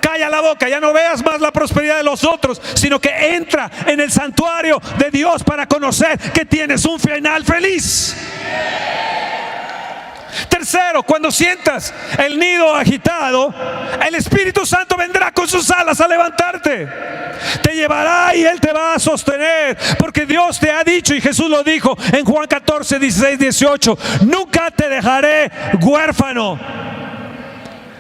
Calla la boca, ya no veas más la prosperidad de los otros, sino que entra en el santuario de Dios para conocer que tienes un final feliz. Tercero, cuando sientas el nido agitado, el Espíritu Santo vendrá con sus alas a levantarte. Te llevará y Él te va a sostener, porque Dios te ha dicho, y Jesús lo dijo en Juan 14, 16, 18: nunca te dejaré huérfano.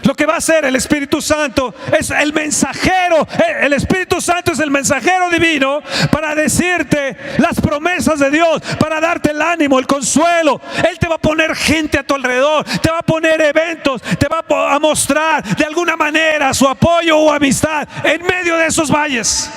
Lo que va a hacer el Espíritu Santo es el mensajero. El Espíritu Santo es el mensajero divino para decirte las promesas de Dios, para darte el ánimo, el consuelo. Él te va a poner gente a tu alrededor, te va a poner eventos, te va a mostrar de alguna manera su apoyo o amistad en medio de esos valles.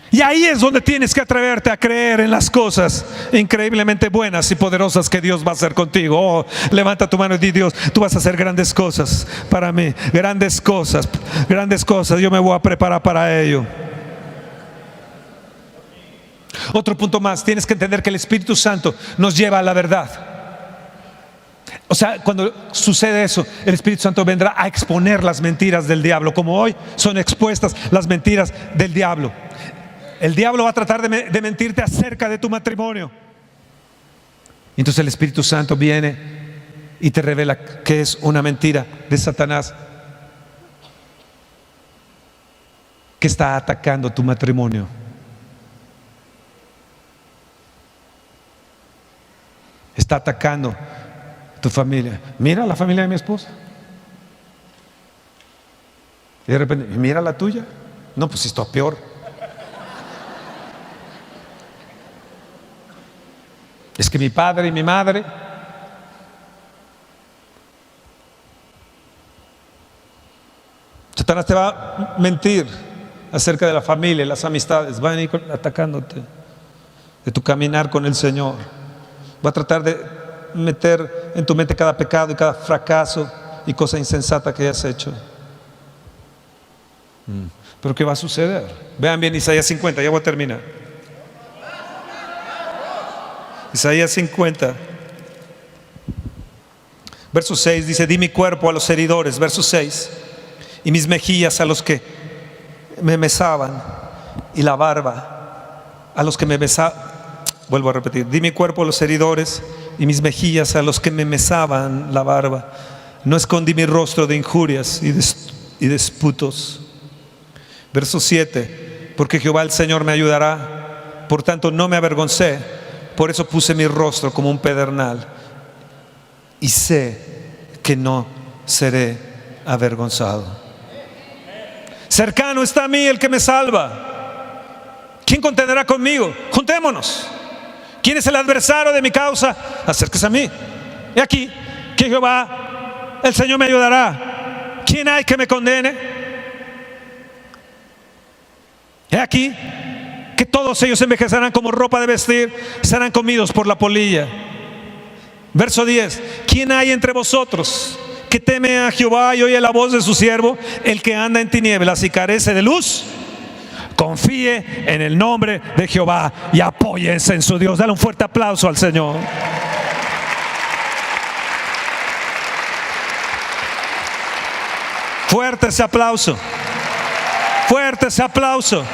Y ahí es donde tienes que atreverte a creer en las cosas increíblemente buenas y poderosas que Dios va a hacer contigo. Oh, levanta tu mano y di: Dios, tú vas a hacer grandes cosas para mí, grandes cosas, grandes cosas. Yo me voy a preparar para ello. Otro punto más: tienes que entender que el Espíritu Santo nos lleva a la verdad. O sea, cuando sucede eso, el Espíritu Santo vendrá a exponer las mentiras del diablo, como hoy son expuestas las mentiras del diablo. El diablo va a tratar de mentirte acerca de tu matrimonio. Y entonces el Espíritu Santo viene y te revela que es una mentira de Satanás, que está atacando tu matrimonio. Está atacando tu familia. Mira la familia de mi esposa. Y de repente, mira la tuya. No, pues esto es peor. Es que mi padre y mi madre. Satanás te va a mentir acerca de la familia, las amistades. Va a venir atacándote de tu caminar con el Señor. Va a tratar de meter en tu mente cada pecado y cada fracaso y cosa insensata que hayas hecho. Pero ¿qué va a suceder? Vean bien Isaías 50, ya voy a terminar. Isaías 50, verso 6 dice: di mi cuerpo a los heridores. Verso 6: y mis mejillas a los que me besaban, y la barba a los que me besaban. Vuelvo a repetir: di mi cuerpo a los heridores, y mis mejillas a los que me besaban la barba. No escondí mi rostro de injurias y disputos. Verso 7: porque Jehová el Señor me ayudará, por tanto no me avergoncé. Por eso puse mi rostro como un pedernal, y sé que no seré avergonzado. Cercano está a mí el que me salva. ¿Quién contenderá conmigo? Juntémonos. ¿Quién es el adversario de mi causa? Acérquese a mí. He aquí que Jehová el Señor me ayudará. ¿Quién hay que me condene? He aquí que todos ellos envejecerán como ropa de vestir, serán comidos por la polilla. Verso 10: ¿quién hay entre vosotros que teme a Jehová y oye la voz de su siervo? El que anda en tinieblas y carece de luz, confíe en el nombre de Jehová y apóyense en su Dios. Dale un fuerte aplauso al Señor. Fuerte ese aplauso. Fuerte ese aplauso.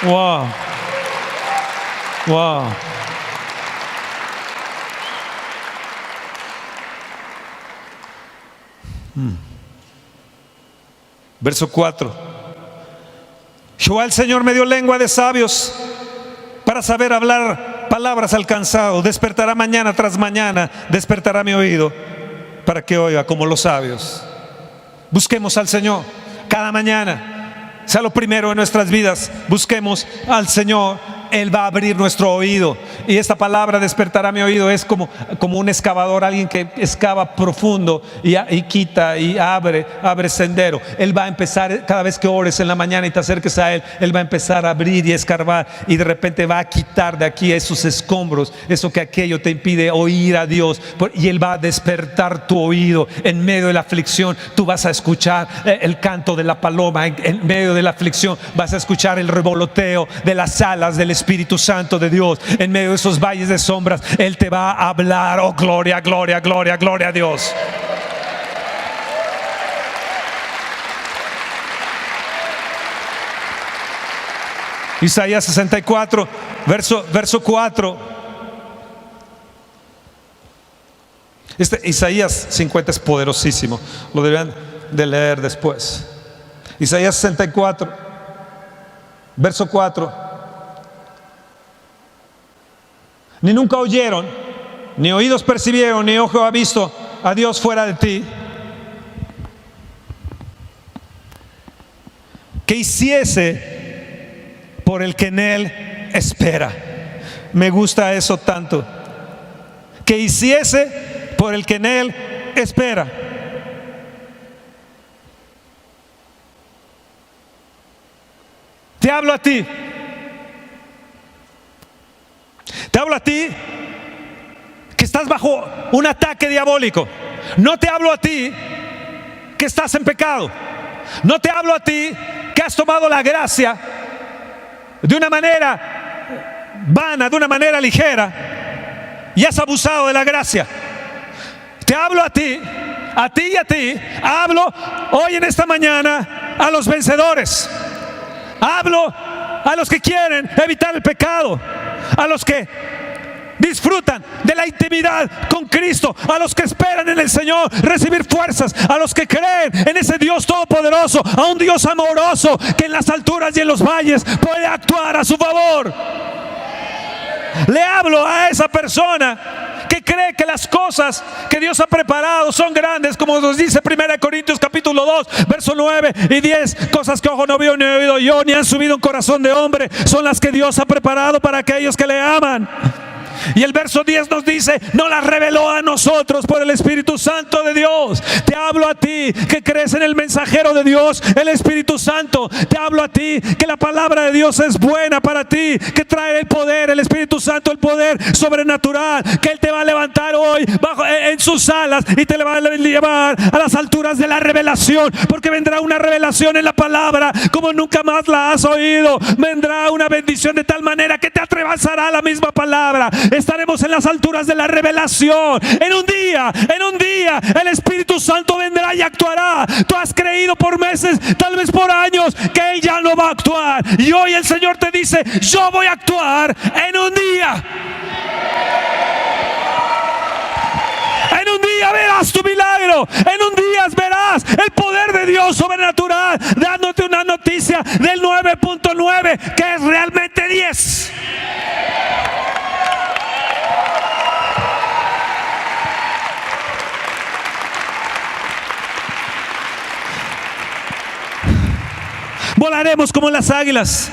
Wow. Wow. Verso 4: Jehová el Señor me dio lengua de sabios para saber hablar palabras al cansado. Despertará mañana tras mañana, despertará mi oído para que oiga como los sabios. Busquemos al Señor cada mañana. Sea lo primero en nuestras vidas. Busquemos al Señor. Él va a abrir nuestro oído. Y esta palabra despertará mi oído es como un excavador, alguien que excava profundo y quita y abre sendero. Él va a empezar, cada vez que ores en la mañana y te acerques a Él va a empezar a abrir y escarbar, y de repente va a quitar de aquí esos escombros, eso que aquello te impide oír a Dios, y Él va a despertar tu oído. En medio de la aflicción tú vas a escuchar el canto de la paloma. En medio de la aflicción vas a escuchar el revoloteo de las alas del Espíritu Santo de Dios. En medio de esos valles de sombras Él te va a hablar. Oh, gloria, gloria, gloria, gloria a Dios. Isaías 64, verso 4. Isaías 50 es poderosísimo, lo deberían de leer después. Isaías 64, verso 4. Ni nunca oyeron, ni oídos percibieron, ni ojo ha visto a Dios fuera de ti, que hiciese por el que en Él espera. Me gusta eso tanto. Que hiciese por el que en Él espera. Te hablo a ti. Te hablo a ti que estás bajo un ataque diabólico. No te hablo a ti que estás en pecado. No te hablo a ti que has tomado la gracia de una manera vana, de una manera ligera, y has abusado de la gracia. Te hablo a ti y a ti. Hablo hoy en esta mañana a los vencedores. Hablo a los que quieren evitar el pecado, a los que disfrutan de la intimidad con Cristo, a los que esperan en el Señor recibir fuerzas, a los que creen en ese Dios todopoderoso, a un Dios amoroso que en las alturas y en los valles puede actuar a su favor. Le hablo a esa persona que cree que las cosas que Dios ha preparado son grandes, como nos dice 1 Corintios capítulo 2, verso 9 y 10. Cosas que ojo no vio ni oído yo, ni han subido un corazón de hombre, son las que Dios ha preparado para aquellos que le aman. Y el verso 10 nos dice: no las reveló a nosotros por el Espíritu Santo de Dios. Te hablo a ti que crees en el mensajero de Dios, el Espíritu Santo. Te hablo a ti que la palabra de Dios es buena para ti, que trae el poder, el Espíritu Santo, el poder sobrenatural, que Él te va a levantar hoy en sus alas y te va a llevar a las alturas de la revelación, porque vendrá una revelación en la palabra como nunca más la has oído. Vendrá una bendición de tal manera que te atravesará la misma palabra. Estaremos en las alturas de la revelación. En un día el Espíritu Santo vendrá y actuará. Tú has creído por meses, tal vez por años, que Él ya no va a actuar, y hoy el Señor te dice: yo voy a actuar en un día. En un día verás tu milagro. En un día verás el poder de Dios sobrenatural, dándote una noticia del 9.9 que es realmente 10. Volaremos como las águilas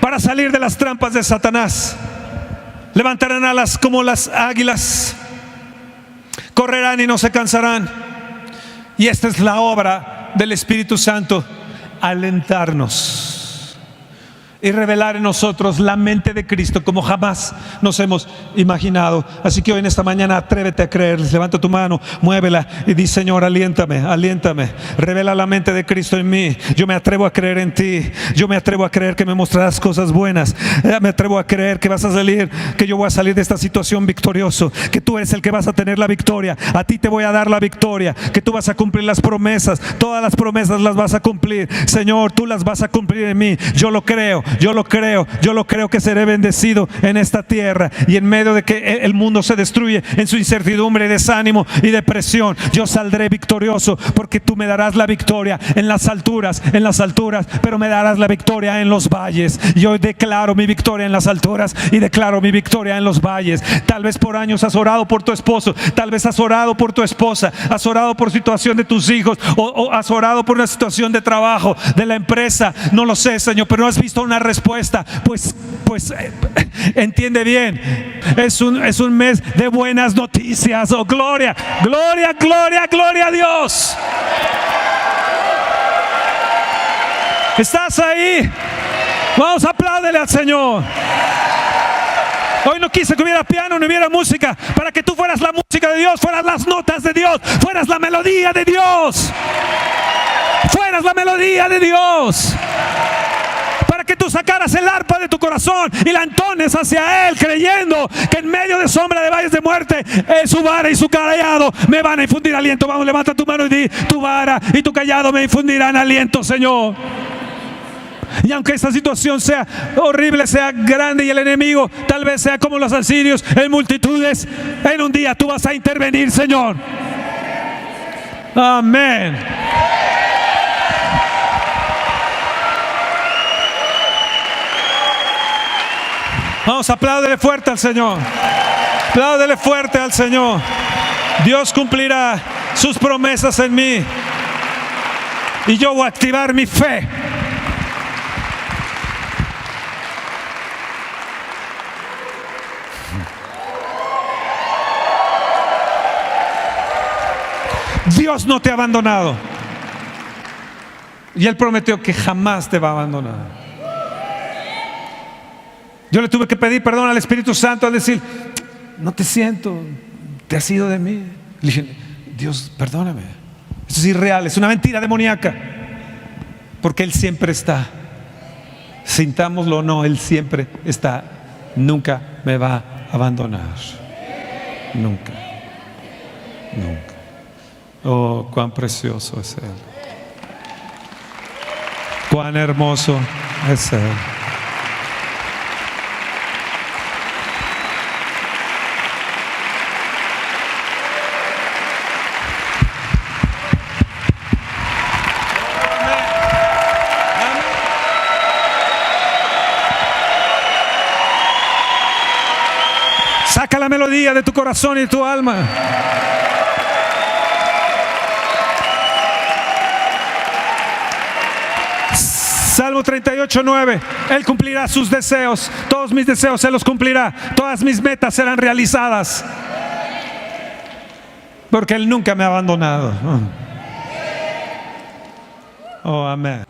para salir de las trampas de Satanás. Levantarán alas como las águilas. Correrán y no se cansarán. Y esta es la obra del Espíritu Santo: alentarnos y revelar en nosotros la mente de Cristo como jamás nos hemos imaginado. Así que hoy en esta mañana atrévete a creer. Levanta tu mano, muévela y di: Señor, aliéntame, revela la mente de Cristo en mí. Yo me atrevo a creer en ti. Yo me atrevo a creer que me mostrarás cosas buenas. Me atrevo a creer que vas a salir, que yo voy a salir de esta situación victorioso, que tú eres el que vas a tener la victoria. A ti te voy a dar la victoria, que tú vas a cumplir las promesas. Todas las promesas las vas a cumplir, Señor. Tú las vas a cumplir en mí. Yo lo creo que seré bendecido en esta tierra, y en medio de que el mundo se destruye en su incertidumbre, desánimo y depresión, yo saldré victorioso, porque tú me darás la victoria en las alturas, pero me darás la victoria en los valles. Yo declaro mi victoria en las alturas y declaro mi victoria en los valles. Tal vez por años has orado por tu esposo, tal vez has orado por tu esposa, has orado por situación de tus hijos, o has orado por una situación de trabajo, de la empresa, no lo sé, Señor, pero no has visto una respuesta. Pues entiende bien, es un mes de buenas noticias. Oh, gloria a Dios. ¿Estás ahí? Vamos a aplaudirle al Señor. Hoy no quise que hubiera piano, no hubiera música, para que tú fueras la música de Dios, fueras las notas de Dios, fueras la melodía de Dios, para que tú sacaras el arpa de tu corazón y la entones hacia Él, creyendo que en medio de sombra de valles de muerte, su vara y su callado me van a infundir aliento. Vamos, levanta tu mano y di: tu vara y tu callado me infundirán aliento, Señor. Y aunque esta situación sea horrible, sea grande y el enemigo tal vez sea como los asirios en multitudes, en un día tú vas a intervenir, Señor. Amén. Vamos, apláudele fuerte al Señor. Apláudele fuerte al Señor. Dios cumplirá sus promesas en mí. Y yo voy a activar mi fe. Dios no te ha abandonado. Y Él prometió que jamás te va a abandonar. Yo le tuve que pedir perdón al Espíritu Santo al decir, no te siento, te has ido de mí. Le dije, Dios, perdóname. Eso es irreal, es una mentira demoníaca. Porque Él siempre está. Sintámoslo o no, Él siempre está. Nunca me va a abandonar. Nunca. Nunca. Oh, cuán precioso es Él. Cuán hermoso es Él. Saca la melodía de tu corazón y de tu alma. Salmo 38:9. Él cumplirá sus deseos. Todos mis deseos Él los cumplirá. Todas mis metas serán realizadas. Porque Él nunca me ha abandonado. Oh, amén.